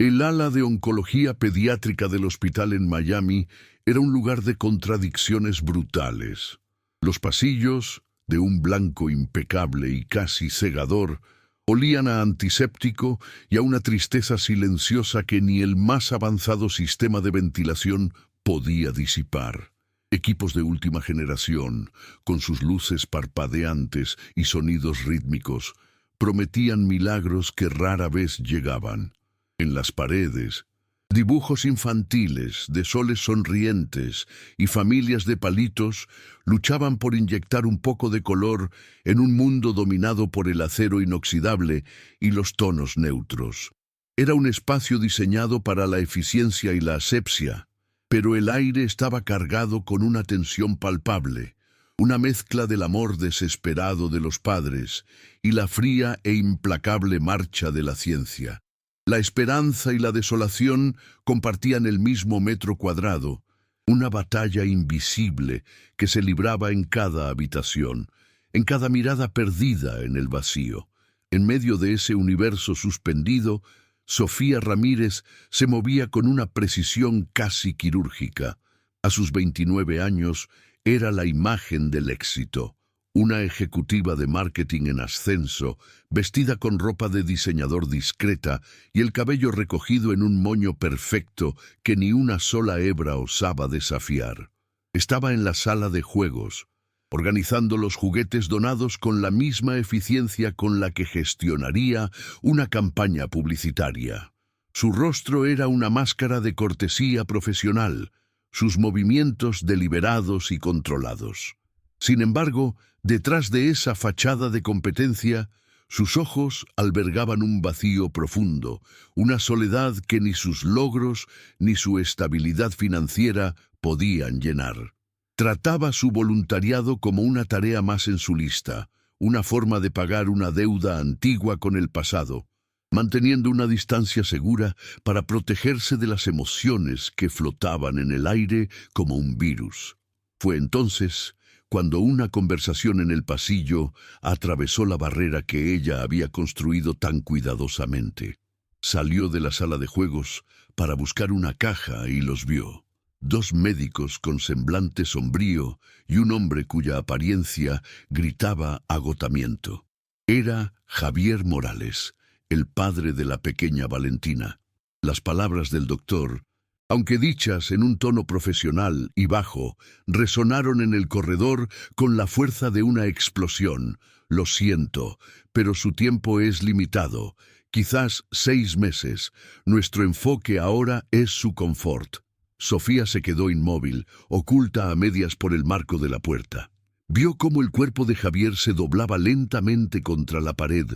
El ala de oncología pediátrica del hospital en Miami era un lugar de contradicciones brutales. Los pasillos, de un blanco impecable y casi cegador, olían a antiséptico y a una tristeza silenciosa que ni el más avanzado sistema de ventilación podía disipar. Equipos de última generación, con sus luces parpadeantes y sonidos rítmicos, prometían milagros que rara vez llegaban. En las paredes, dibujos infantiles de soles sonrientes y familias de palitos luchaban por inyectar un poco de color en un mundo dominado por el acero inoxidable y los tonos neutros. Era un espacio diseñado para la eficiencia y la asepsia, pero el aire estaba cargado con una tensión palpable, una mezcla del amor desesperado de los padres y la fría e implacable marcha de la ciencia. La esperanza y la desolación compartían el mismo metro cuadrado, una batalla invisible que se libraba en cada habitación, en cada mirada perdida en el vacío. En medio de ese universo suspendido, Sofía Ramírez se movía con una precisión casi quirúrgica. A sus 29 años era la imagen del éxito. Una ejecutiva de marketing en ascenso, vestida con ropa de diseñador discreta y el cabello recogido en un moño perfecto que ni una sola hebra osaba desafiar. Estaba en la sala de juegos, organizando los juguetes donados con la misma eficiencia con la que gestionaría una campaña publicitaria. Su rostro era una máscara de cortesía profesional, sus movimientos deliberados y controlados. Sin embargo, detrás de esa fachada de competencia, sus ojos albergaban un vacío profundo, una soledad que ni sus logros ni su estabilidad financiera podían llenar. Trataba su voluntariado como una tarea más en su lista, una forma de pagar una deuda antigua con el pasado, manteniendo una distancia segura para protegerse de las emociones que flotaban en el aire como un virus. Fue entonces cuando una conversación en el pasillo atravesó la barrera que ella había construido tan cuidadosamente. Salió de la sala de juegos para buscar una caja y los vio. Dos médicos con semblante sombrío y un hombre cuya apariencia gritaba agotamiento. Era Javier Morales, el padre de la pequeña Valentina. Las palabras del doctor, aunque dichas en un tono profesional y bajo, resonaron en el corredor con la fuerza de una explosión. Lo siento, pero su tiempo es limitado. Quizás 6 meses. Nuestro enfoque ahora es su confort. Sofía se quedó inmóvil, oculta a medias por el marco de la puerta. Vio cómo el cuerpo de Javier se doblaba lentamente contra la pared,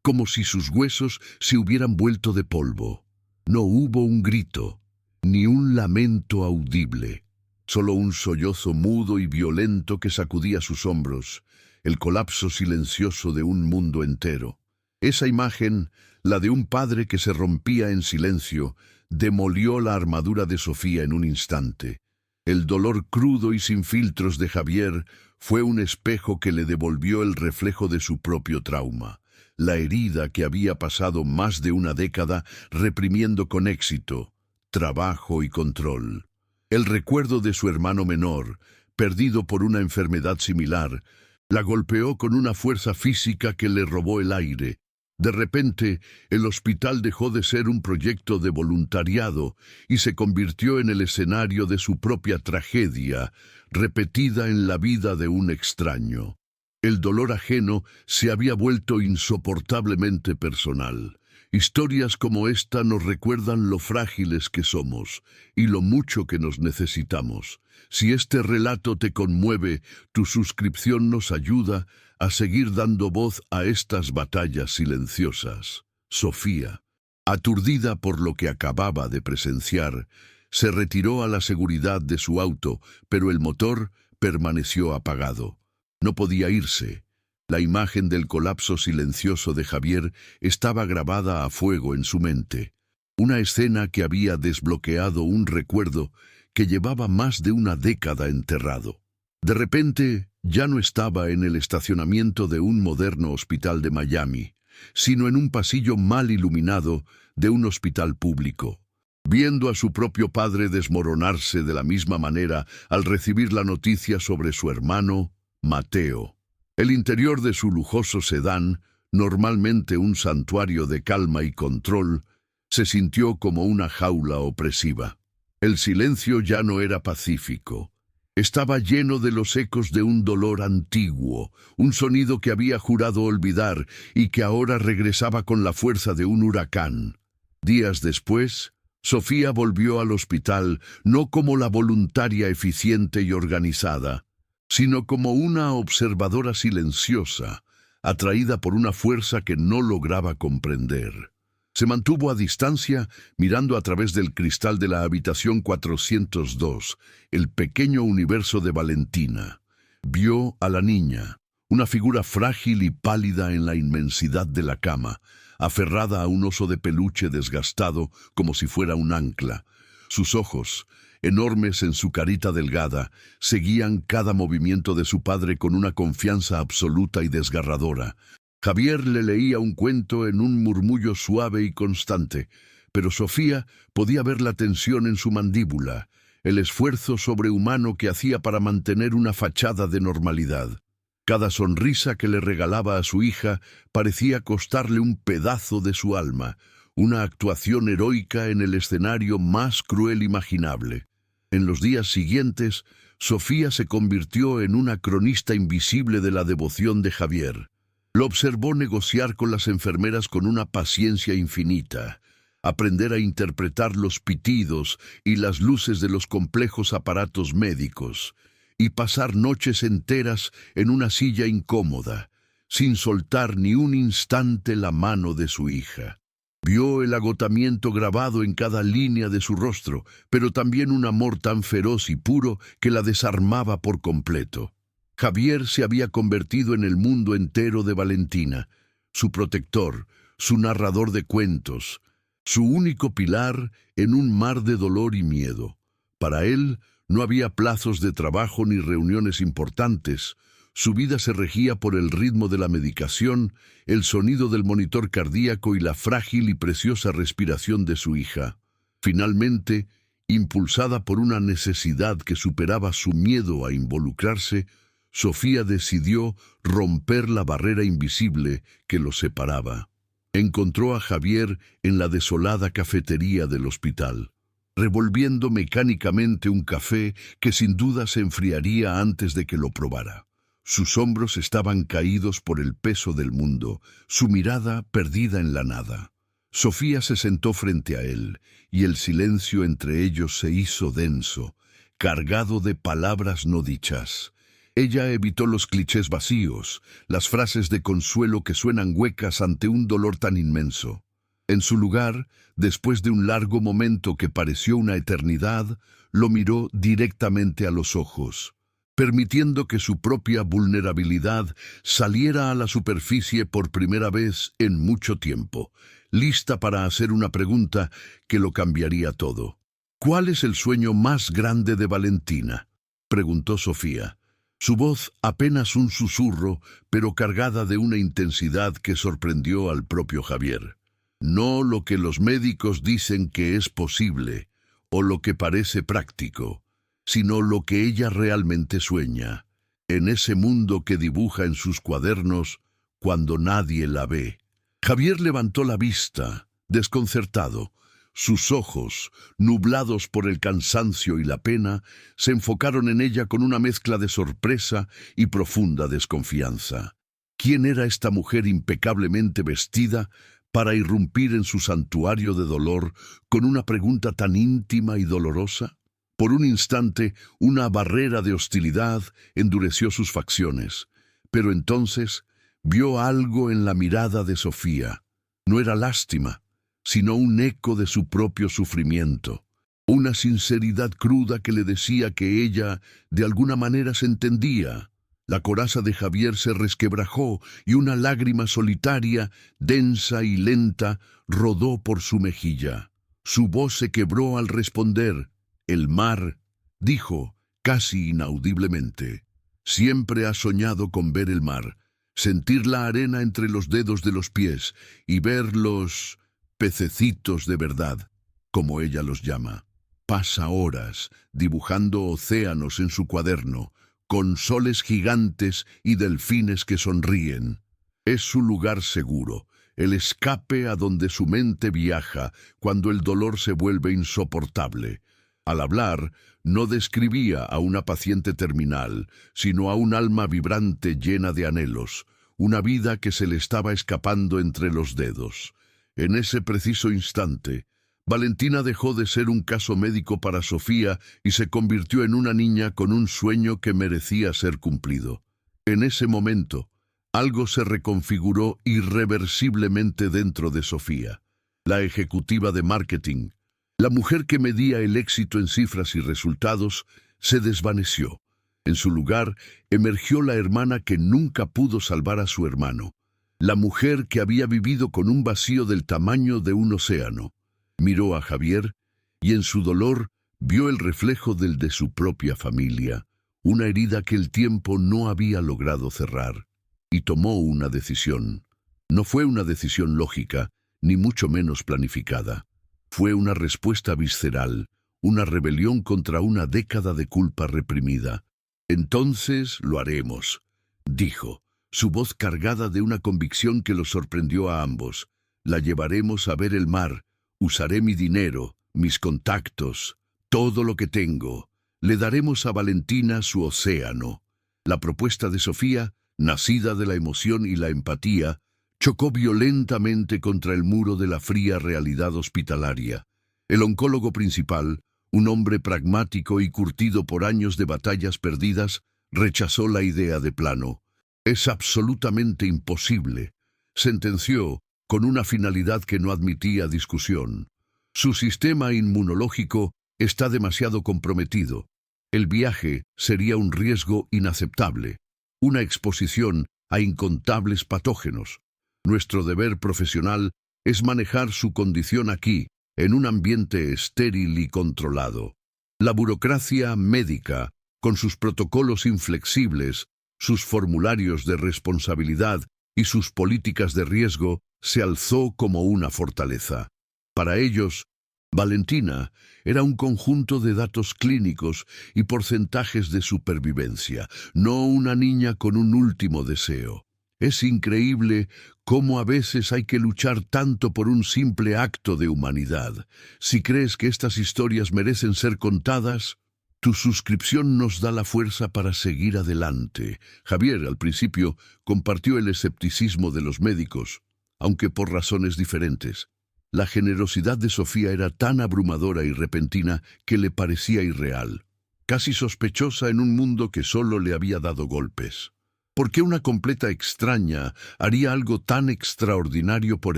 como si sus huesos se hubieran vuelto de polvo. No hubo un grito, ni un lamento audible, solo un sollozo mudo y violento que sacudía sus hombros, el colapso silencioso de un mundo entero. Esa imagen, la de un padre que se rompía en silencio, demolió la armadura de Sofía en un instante. El dolor crudo y sin filtros de Javier fue un espejo que le devolvió el reflejo de su propio trauma, la herida que había pasado más de una década reprimiendo con éxito, trabajo y control. El recuerdo de su hermano menor, perdido por una enfermedad similar, la golpeó con una fuerza física que le robó el aire. De repente, el hospital dejó de ser un proyecto de voluntariado y se convirtió en el escenario de su propia tragedia, repetida en la vida de un extraño. El dolor ajeno se había vuelto insoportablemente personal. Historias como esta nos recuerdan lo frágiles que somos y lo mucho que nos necesitamos. Si este relato te conmueve, tu suscripción nos ayuda a seguir dando voz a estas batallas silenciosas. Sofía, aturdida por lo que acababa de presenciar, se retiró a la seguridad de su auto, pero el motor permaneció apagado. No podía irse. La imagen del colapso silencioso de Javier estaba grabada a fuego en su mente. Una escena que había desbloqueado un recuerdo que llevaba más de una década enterrado. De repente, ya no estaba en el estacionamiento de un moderno hospital de Miami. sino en un pasillo mal iluminado de un hospital público. Viendo a su propio padre desmoronarse de la misma manera al recibir la noticia sobre su hermano, Mateo. El interior de su lujoso sedán, normalmente un santuario de calma y control, se sintió como una jaula opresiva. El silencio ya no era pacífico. Estaba lleno de los ecos de un dolor antiguo, un sonido que había jurado olvidar y que ahora regresaba con la fuerza de un huracán. Días después, Sofía volvió al hospital no como la voluntaria eficiente y organizada, sino como una observadora silenciosa, atraída por una fuerza que no lograba comprender. Se mantuvo a distancia, mirando a través del cristal de la habitación 402, el pequeño universo de Valentina. Vio a la niña, una figura frágil y pálida en la inmensidad de la cama, aferrada a un oso de peluche desgastado como si fuera un ancla. Sus ojos, enormes en su carita delgada, seguían cada movimiento de su padre con una confianza absoluta y desgarradora. Javier le leía un cuento en un murmullo suave y constante, pero Sofía podía ver la tensión en su mandíbula, el esfuerzo sobrehumano que hacía para mantener una fachada de normalidad. Cada sonrisa que le regalaba a su hija parecía costarle un pedazo de su alma, una actuación heroica en el escenario más cruel imaginable. En los días siguientes, Sofía se convirtió en una cronista invisible de la devoción de Javier. Lo observó negociar con las enfermeras con una paciencia infinita, aprender a interpretar los pitidos y las luces de los complejos aparatos médicos, y pasar noches enteras en una silla incómoda, sin soltar ni un instante la mano de su hija. Vio el agotamiento grabado en cada línea de su rostro, pero también un amor tan feroz y puro que la desarmaba por completo. Javier se había convertido en el mundo entero de Valentina, su protector, su narrador de cuentos, su único pilar en un mar de dolor y miedo. Para él no había plazos de trabajo ni reuniones importantes. Su vida se regía por el ritmo de la medicación, el sonido del monitor cardíaco y la frágil y preciosa respiración de su hija. Finalmente, impulsada por una necesidad que superaba su miedo a involucrarse, Sofía decidió romper la barrera invisible que los separaba. Encontró a Javier en la desolada cafetería del hospital, revolviendo mecánicamente un café que sin duda se enfriaría antes de que lo probara. Sus hombros estaban caídos por el peso del mundo, su mirada perdida en la nada. Sofía se sentó frente a él, y el silencio entre ellos se hizo denso, cargado de palabras no dichas. Ella evitó los clichés vacíos, las frases de consuelo que suenan huecas ante un dolor tan inmenso. En su lugar, después de un largo momento que pareció una eternidad, lo miró directamente a los ojos, permitiendo que su propia vulnerabilidad saliera a la superficie por primera vez en mucho tiempo, lista para hacer una pregunta que lo cambiaría todo. ¿Cuál es el sueño más grande de Valentina?, preguntó Sofía. Su voz apenas un susurro, pero cargada de una intensidad que sorprendió al propio Javier. No lo que los médicos dicen que es posible, o lo que parece práctico, sino lo que ella realmente sueña, en ese mundo que dibuja en sus cuadernos cuando nadie la ve. Javier levantó la vista, desconcertado. Sus ojos, nublados por el cansancio y la pena, se enfocaron en ella con una mezcla de sorpresa y profunda desconfianza. ¿Quién era esta mujer impecablemente vestida para irrumpir en su santuario de dolor con una pregunta tan íntima y dolorosa? Por un instante, una barrera de hostilidad endureció sus facciones, pero entonces vio algo en la mirada de Sofía. No era lástima, sino un eco de su propio sufrimiento, una sinceridad cruda que le decía que ella, de alguna manera, se entendía. La coraza de Javier se resquebrajó y una lágrima solitaria, densa y lenta, rodó por su mejilla. Su voz se quebró al responder. «El mar», dijo, casi inaudiblemente. «Siempre has soñado con ver el mar. sentir la arena entre los dedos de los pies y ver los pececitos de verdad, como ella los llama. Pasa horas dibujando océanos en su cuaderno, con soles gigantes y delfines que sonríen. Es su lugar seguro, el escape a donde su mente viaja cuando el dolor se vuelve insoportable. Al hablar, no describía a una paciente terminal, sino a un alma vibrante llena de anhelos, una vida que se le estaba escapando entre los dedos. En ese preciso instante, Valentina dejó de ser un caso médico para Sofía y se convirtió en una niña con un sueño que merecía ser cumplido. En ese momento, algo se reconfiguró irreversiblemente dentro de Sofía. La ejecutiva de marketing, la mujer que medía el éxito en cifras y resultados, se desvaneció. En su lugar, emergió la hermana que nunca pudo salvar a su hermano. La mujer que había vivido con un vacío del tamaño de un océano. Miró a Javier y en su dolor vio el reflejo del de su propia familia, una herida que el tiempo no había logrado cerrar, y tomó una decisión. No fue una decisión lógica, ni mucho menos planificada. Fue una respuesta visceral, una rebelión contra una década de culpa reprimida. «Entonces lo haremos», dijo, su voz cargada de una convicción que los sorprendió a ambos. «La llevaremos a ver el mar. Usaré mi dinero, mis contactos, todo lo que tengo. Le daremos a Valentina su océano». La propuesta de Sofía, nacida de la emoción y la empatía, chocó violentamente contra el muro de la fría realidad hospitalaria. El oncólogo principal, un hombre pragmático y curtido por años de batallas perdidas, rechazó la idea de plano. «Es absolutamente imposible», sentenció, con una finalidad que no admitía discusión. «Su sistema inmunológico está demasiado comprometido. El viaje sería un riesgo inaceptable, una exposición a incontables patógenos. Nuestro deber profesional es manejar su condición aquí, en un ambiente estéril y controlado. La burocracia médica, con sus protocolos inflexibles, sus formularios de responsabilidad y sus políticas de riesgo, se alzó como una fortaleza. Para ellos, Valentina era un conjunto de datos clínicos y porcentajes de supervivencia, no una niña con un último deseo. Es increíble cómo a veces hay que luchar tanto por un simple acto de humanidad. Si crees que estas historias merecen ser contadas, tu suscripción nos da la fuerza para seguir adelante. Javier, al principio, compartió el escepticismo de los médicos, aunque por razones diferentes. La generosidad de Sofía era tan abrumadora y repentina que le parecía irreal, casi sospechosa en un mundo que solo le había dado golpes. ¿Por qué una completa extraña haría algo tan extraordinario por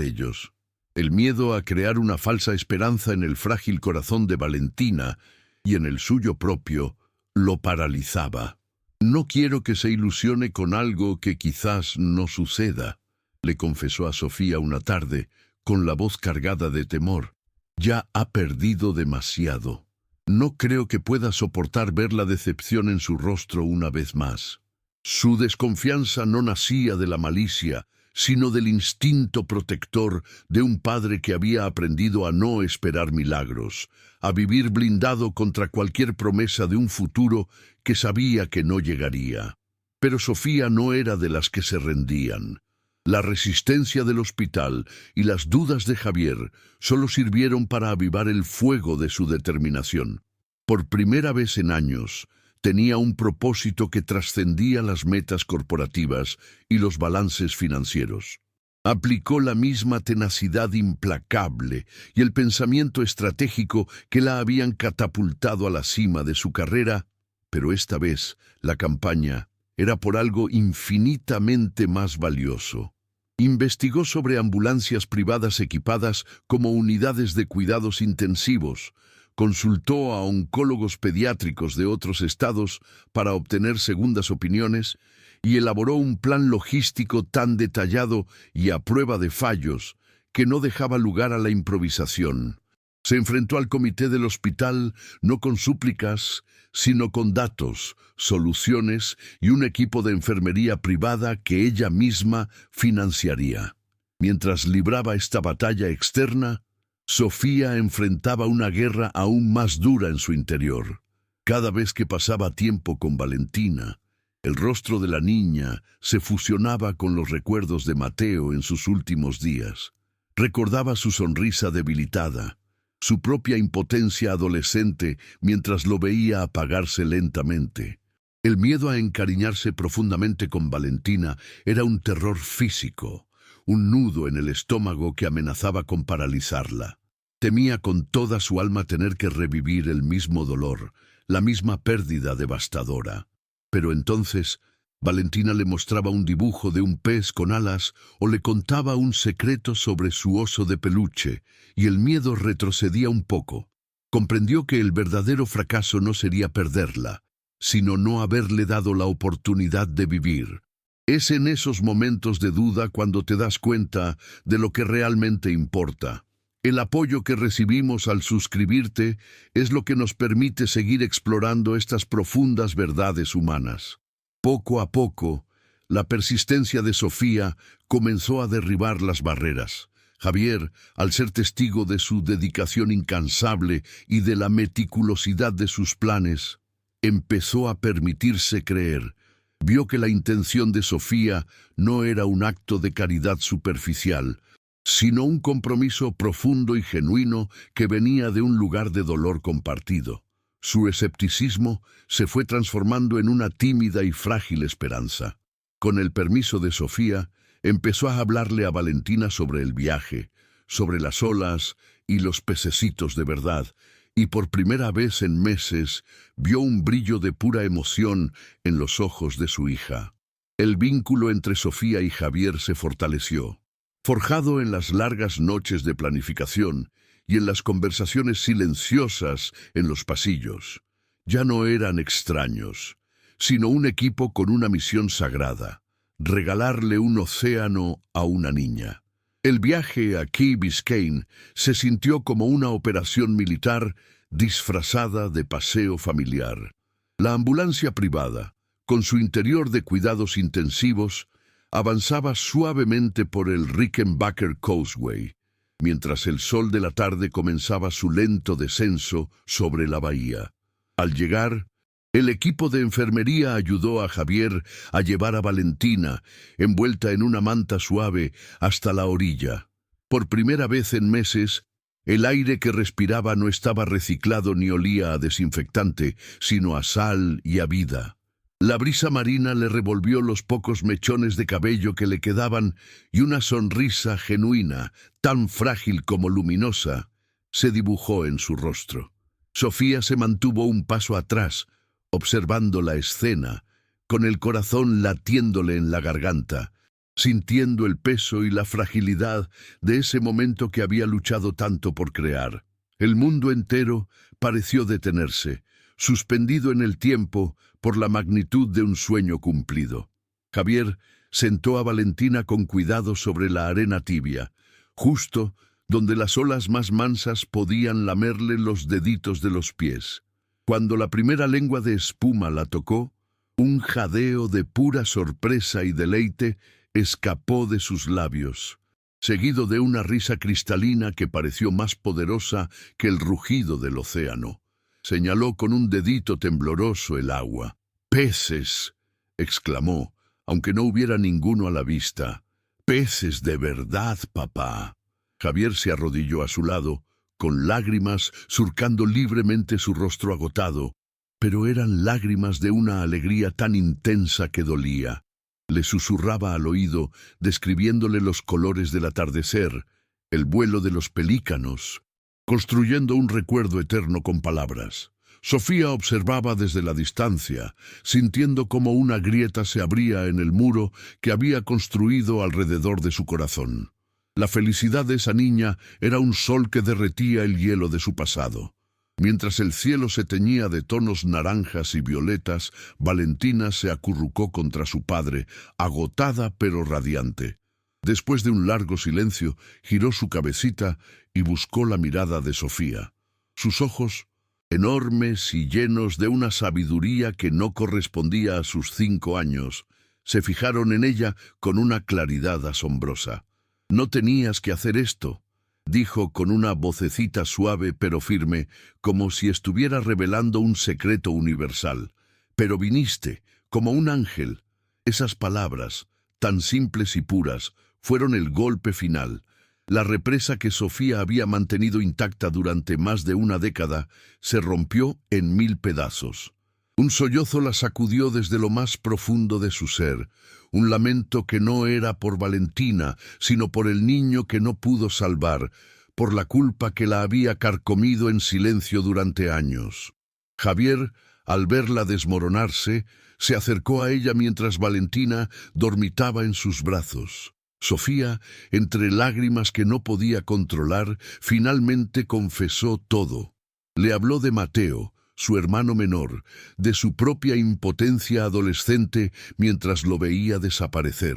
ellos? El miedo a crear una falsa esperanza en el frágil corazón de Valentina y en el suyo propio lo paralizaba. «No quiero que se ilusione con algo que quizás no suceda», le confesó a Sofía una tarde, con la voz cargada de temor. «Ya ha perdido demasiado. No creo que pueda soportar ver la decepción en su rostro una vez más». Su desconfianza no nacía de la malicia, sino del instinto protector de un padre que había aprendido a no esperar milagros, a vivir blindado contra cualquier promesa de un futuro que sabía que no llegaría. Pero Sofía no era de las que se rendían. La resistencia del hospital y las dudas de Javier solo sirvieron para avivar el fuego de su determinación. Por primera vez en años, tenía un propósito que trascendía las metas corporativas y los balances financieros. Aplicó la misma tenacidad implacable y el pensamiento estratégico que la habían catapultado a la cima de su carrera, pero esta vez la campaña era por algo infinitamente más valioso. Investigó sobre ambulancias privadas equipadas como unidades de cuidados intensivos, consultó a oncólogos pediátricos de otros estados para obtener segundas opiniones y elaboró un plan logístico tan detallado y a prueba de fallos que no dejaba lugar a la improvisación. Se enfrentó al comité del hospital no con súplicas, sino con datos, soluciones y un equipo de enfermería privada que ella misma financiaría. Mientras libraba esta batalla externa, Sofía enfrentaba una guerra aún más dura en su interior. Cada vez que pasaba tiempo con Valentina, el rostro de la niña se fusionaba con los recuerdos de Mateo en sus últimos días. Recordaba su sonrisa debilitada, su propia impotencia adolescente mientras lo veía apagarse lentamente. El miedo a encariñarse profundamente con Valentina era un terror físico, un nudo en el estómago que amenazaba con paralizarla. Temía con toda su alma tener que revivir el mismo dolor, la misma pérdida devastadora. Pero entonces, Valentina le mostraba un dibujo de un pez con alas o le contaba un secreto sobre su oso de peluche, y el miedo retrocedía un poco. Comprendió que el verdadero fracaso no sería perderla, sino no haberle dado la oportunidad de vivir. Es en esos momentos de duda cuando te das cuenta de lo que realmente importa. El apoyo que recibimos al suscribirte es lo que nos permite seguir explorando estas profundas verdades humanas. Poco a poco, la persistencia de Sofía comenzó a derribar las barreras. Javier, al ser testigo de su dedicación incansable y de la meticulosidad de sus planes, empezó a permitirse creer. Vio que la intención de Sofía no era un acto de caridad superficial, sino un compromiso profundo y genuino que venía de un lugar de dolor compartido. Su escepticismo se fue transformando en una tímida y frágil esperanza. Con el permiso de Sofía, empezó a hablarle a Valentina sobre el viaje, sobre las olas y los pececitos de verdad, y por primera vez en meses vio un brillo de pura emoción en los ojos de su hija. El vínculo entre Sofía y Javier se fortaleció, forjado en las largas noches de planificación y en las conversaciones silenciosas en los pasillos. Ya no eran extraños, sino un equipo con una misión sagrada: regalarle un océano a una niña. El viaje a Key Biscayne se sintió como una operación militar disfrazada de paseo familiar. La ambulancia privada, con su interior de cuidados intensivos, avanzaba suavemente por el Rickenbacker Causeway, mientras el sol de la tarde comenzaba su lento descenso sobre la bahía. Al llegar, el equipo de enfermería ayudó a Javier a llevar a Valentina, envuelta en una manta suave, hasta la orilla. Por primera vez en meses, el aire que respiraba no estaba reciclado ni olía a desinfectante, sino a sal y a vida. La brisa marina le revolvió los pocos mechones de cabello que le quedaban y una sonrisa genuina, tan frágil como luminosa, se dibujó en su rostro. Sofía se mantuvo un paso atrás, observando la escena, con el corazón latiéndole en la garganta, sintiendo el peso y la fragilidad de ese momento que había luchado tanto por crear. El mundo entero pareció detenerse, suspendido en el tiempo por la magnitud de un sueño cumplido. Javier sentó a Valentina con cuidado sobre la arena tibia, justo donde las olas más mansas podían lamerle los deditos de los pies. Cuando la primera lengua de espuma la tocó, un jadeo de pura sorpresa y deleite escapó de sus labios, seguido de una risa cristalina que pareció más poderosa que el rugido del océano. Señaló con un dedito tembloroso el agua. «¡Peces!», exclamó, aunque no hubiera ninguno a la vista. «¡Peces de verdad, papá!». Javier se arrodilló a su lado, con lágrimas surcando libremente su rostro agotado, pero eran lágrimas de una alegría tan intensa que dolía. Le susurraba al oído, describiéndole los colores del atardecer, el vuelo de los pelícanos, construyendo un recuerdo eterno con palabras. Sofía observaba desde la distancia, sintiendo cómo una grieta se abría en el muro que había construido alrededor de su corazón. La felicidad de esa niña era un sol que derretía el hielo de su pasado. Mientras el cielo se teñía de tonos naranjas y violetas, Valentina se acurrucó contra su padre, agotada pero radiante. Después de un largo silencio, giró su cabecita y buscó la mirada de Sofía. Sus ojos, enormes y llenos de una sabiduría que no correspondía a sus 5 años, se fijaron en ella con una claridad asombrosa. «No tenías que hacer esto», dijo con una vocecita suave pero firme, como si estuviera revelando un secreto universal. «Pero viniste, como un ángel». Esas palabras, tan simples y puras, fueron el golpe final. La represa que Sofía había mantenido intacta durante más de una década se rompió en 1000 pedazos. Un sollozo la sacudió desde lo más profundo de su ser, un lamento que no era por Valentina, sino por el niño que no pudo salvar, por la culpa que la había carcomido en silencio durante años. Javier, al verla desmoronarse, se acercó a ella mientras Valentina dormitaba en sus brazos. Sofía, entre lágrimas que no podía controlar, finalmente confesó todo. Le habló de Mateo, su hermano menor, de su propia impotencia adolescente mientras lo veía desaparecer.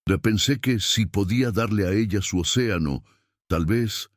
Le pensé que si podía darle a ella su océano, tal vez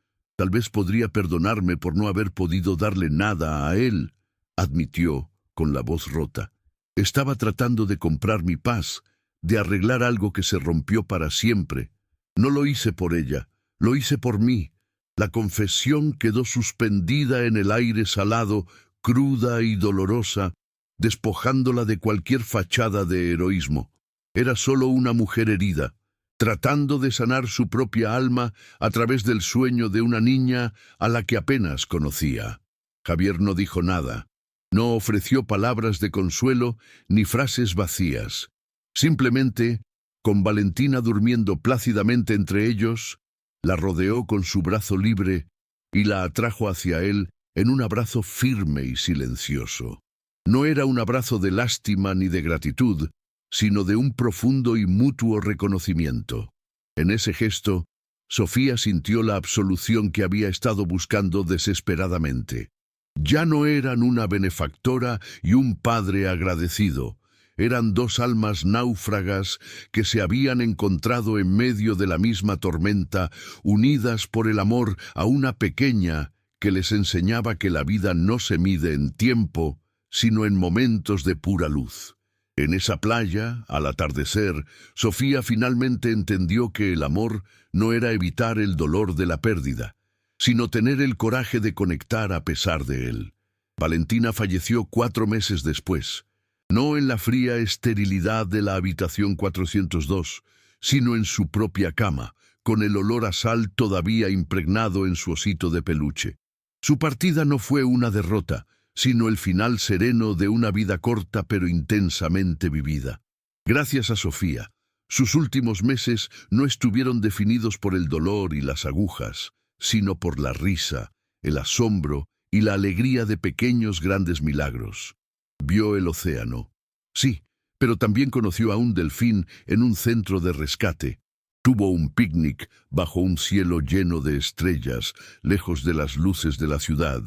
podría perdonarme por no haber podido darle nada a él, admitió con la voz rota. Estaba tratando de comprar mi paz, de arreglar algo que se rompió para siempre. No lo hice por ella, lo hice por mí. La confesión quedó suspendida en el aire salado, cruda y dolorosa, despojándola de cualquier fachada de heroísmo. Era solo una mujer herida, tratando de sanar su propia alma a través del sueño de una niña a la que apenas conocía. Javier no dijo nada, no ofreció palabras de consuelo ni frases vacías. Simplemente, con Valentina durmiendo plácidamente entre ellos, la rodeó con su brazo libre y la atrajo hacia él en un abrazo firme y silencioso. No era un abrazo de lástima ni de gratitud, sino de un profundo y mutuo reconocimiento. En ese gesto, Sofía sintió la absolución que había estado buscando desesperadamente. Ya no eran una benefactora y un padre agradecido. Eran 2 almas náufragas que se habían encontrado en medio de la misma tormenta, unidas por el amor a una pequeña que les enseñaba que la vida no se mide en tiempo, sino en momentos de pura luz. En esa playa, al atardecer, Sofía finalmente entendió que el amor no era evitar el dolor de la pérdida, sino tener el coraje de conectar a pesar de él. Valentina falleció 4 meses después, no en la fría esterilidad de la habitación 402, sino en su propia cama, con el olor a sal todavía impregnado en su osito de peluche. Su partida no fue una derrota, sino el final sereno de una vida corta pero intensamente vivida. Gracias a Sofía, sus últimos meses no estuvieron definidos por el dolor y las agujas, sino por la risa, el asombro y la alegría de pequeños grandes milagros. Vio el océano. Sí, pero también conoció a un delfín en un centro de rescate. Tuvo un picnic bajo un cielo lleno de estrellas, lejos de las luces de la ciudad,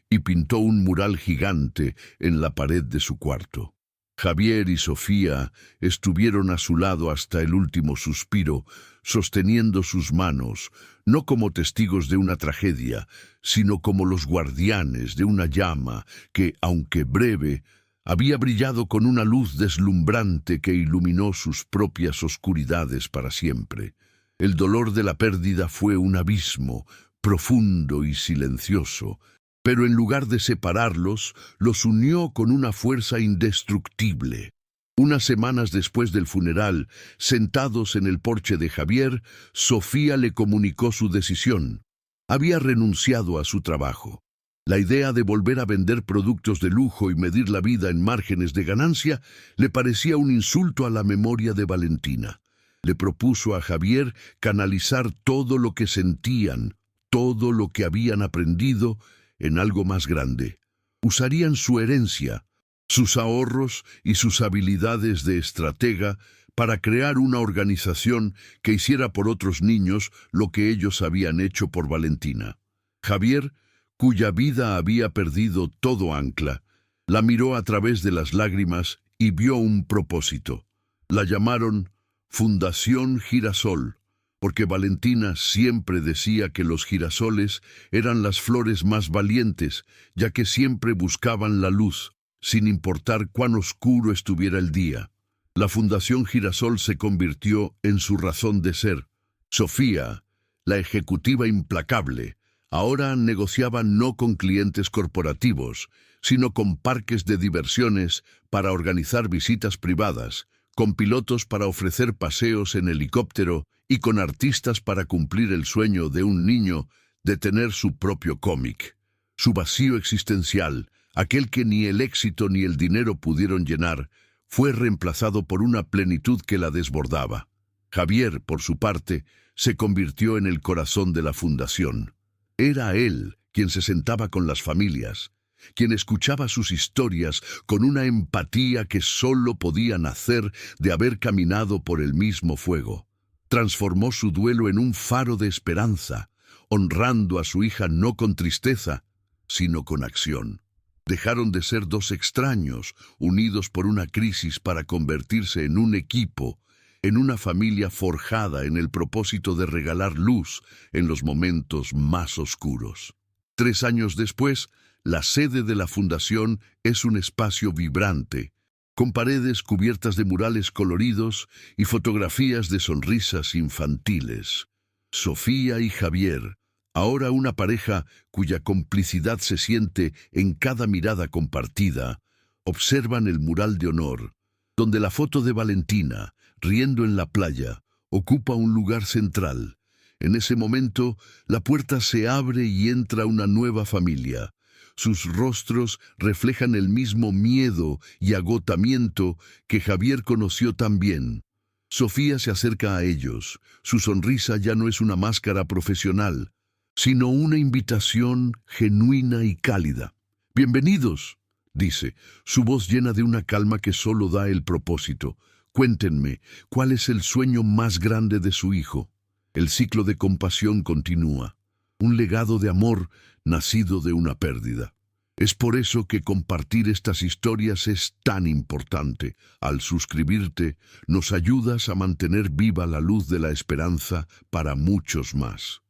y pintó un mural gigante en la pared de su cuarto. Javier y Sofía estuvieron a su lado hasta el último suspiro, sosteniendo sus manos, no como testigos de una tragedia, sino como los guardianes de una llama que, aunque breve, había brillado con una luz deslumbrante que iluminó sus propias oscuridades para siempre. El dolor de la pérdida fue un abismo, profundo y silencioso, pero en lugar de separarlos, los unió con una fuerza indestructible. Unas semanas después del funeral, sentados en el porche de Javier, Sofía le comunicó su decisión. Había renunciado a su trabajo. La idea de volver a vender productos de lujo y medir la vida en márgenes de ganancia le parecía un insulto a la memoria de Valentina. Le propuso a Javier canalizar todo lo que sentían, todo lo que habían aprendido, en algo más grande. Usarían su herencia, sus ahorros y sus habilidades de estratega para crear una organización que hiciera por otros niños lo que ellos habían hecho por Valentina. Javier, cuya vida había perdido todo ancla, la miró a través de las lágrimas y vio un propósito. La llamaron Fundación Girasol, porque Valentina siempre decía que los girasoles eran las flores más valientes, ya que siempre buscaban la luz, sin importar cuán oscuro estuviera el día. La Fundación Girasol se convirtió en su razón de ser. Sofía, la ejecutiva implacable, ahora negociaba no con clientes corporativos, sino con parques de diversiones para organizar visitas privadas, con pilotos para ofrecer paseos en helicóptero y con artistas para cumplir el sueño de un niño de tener su propio cómic. Su vacío existencial, aquel que ni el éxito ni el dinero pudieron llenar, fue reemplazado por una plenitud que la desbordaba. Javier, por su parte, se convirtió en el corazón de la fundación. Era él quien se sentaba con las familias, quien escuchaba sus historias con una empatía que solo podía nacer de haber caminado por el mismo fuego. Transformó su duelo en un faro de esperanza, honrando a su hija no con tristeza, sino con acción. Dejaron de ser dos extraños, unidos por una crisis para convertirse en un equipo, en una familia forjada en el propósito de regalar luz en los momentos más oscuros. 3 años después, la sede de la fundación es un espacio vibrante, con paredes cubiertas de murales coloridos y fotografías de sonrisas infantiles. Sofía y Javier, ahora una pareja cuya complicidad se siente en cada mirada compartida, observan el mural de honor, donde la foto de Valentina, riendo en la playa, ocupa un lugar central. En ese momento, la puerta se abre y entra una nueva familia. Sus rostros reflejan el mismo miedo y agotamiento que Javier conoció tan bien. Sofía se acerca a ellos. Su sonrisa ya no es una máscara profesional, sino una invitación genuina y cálida. «Bienvenidos», dice, su voz llena de una calma que solo da el propósito. «Cuéntenme, ¿cuál es el sueño más grande de su hijo?» El ciclo de compasión continúa, un legado de amor nacido de una pérdida. Es por eso que compartir estas historias es tan importante. Al suscribirte, nos ayudas a mantener viva la luz de la esperanza para muchos más.